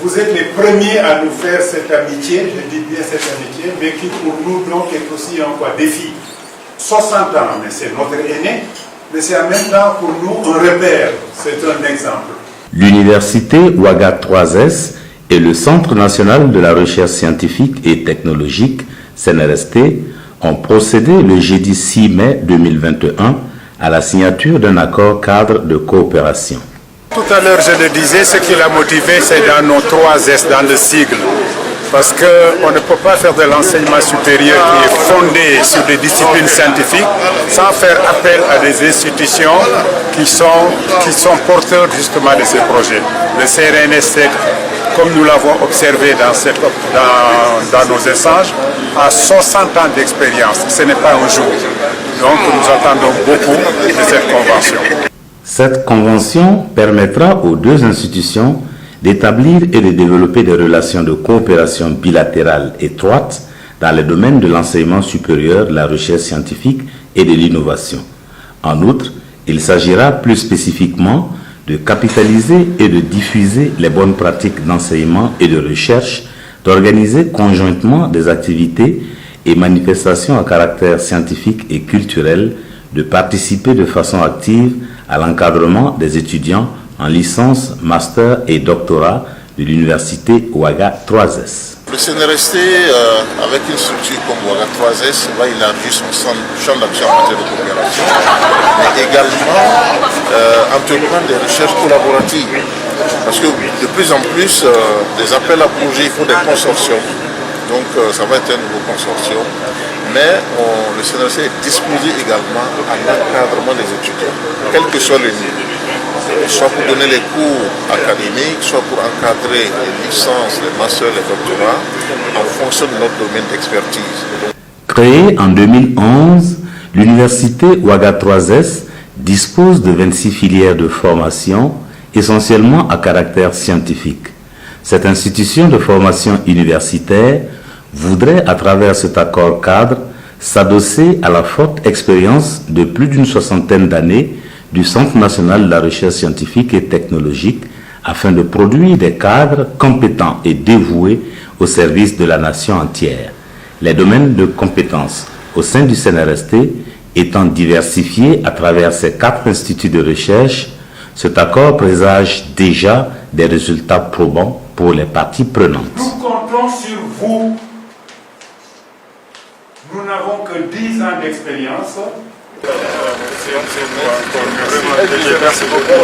Vous êtes les premiers à nous faire cette amitié, je dis bien cette amitié, mais qui pour nous donc est aussi un défi. 60 ans, mais c'est notre aîné, mais c'est en même temps pour nous un repère, c'est un exemple. L'université Ouaga 3S et le Centre national de la recherche scientifique et technologique, CNRST, ont procédé le jeudi 6 mai 2021 à la signature d'un accord cadre de coopération. Tout à l'heure, je le disais, ce qui l'a motivé, c'est dans nos 3S, dans le sigle. Parce qu'on ne peut pas faire de l'enseignement supérieur qui est fondé sur des disciplines scientifiques sans faire appel à des institutions qui sont porteurs justement de ces projets. Le CNRST, comme nous l'avons observé dans nos échanges, a 60 ans d'expérience. Ce n'est pas un jour. Donc nous attendons beaucoup de cette convention. Cette convention permettra aux deux institutions d'établir et de développer des relations de coopération bilatérale étroites dans les domaines de l'enseignement supérieur, de la recherche scientifique et de l'innovation. En outre, il s'agira plus spécifiquement de capitaliser et de diffuser les bonnes pratiques d'enseignement et de recherche, d'organiser conjointement des activités et manifestations à caractère scientifique et culturel, de participer de façon active à l'encadrement des étudiants en licence, master et doctorat de l'université Ouaga 3S. Le CNRST, avec une structure comme Ouaga 3S, va élargir son champ d'action en matière de coopération, mais également entreprendre des recherches collaboratives. Parce que de plus en plus, des appels à projets, il faut des consortiums. Donc ça va être un nouveau consortium. Mais le CNRST est disposé également à l'encadrement des étudiants, quel que soit le niveau. Soit pour donner les cours académiques, soit pour encadrer les licences, les masters, les doctorats, en fonction de notre domaine d'expertise. Créée en 2011, l'université Ouaga 3S dispose de 26 filières de formation, essentiellement à caractère scientifique. Cette institution de formation universitaire voudrait, à travers cet accord cadre, s'adosser à la forte expérience de plus d'une soixantaine d'années du Centre national de la recherche scientifique et technologique afin de produire des cadres compétents et dévoués au service de la nation entière. Les domaines de compétences au sein du CNRST étant diversifiés à travers ces 4 instituts de recherche, cet accord présage déjà des résultats probants pour les parties prenantes. Nous comptons sur vous. Nous n'avons que 10 ans d'expérience. Merci beaucoup.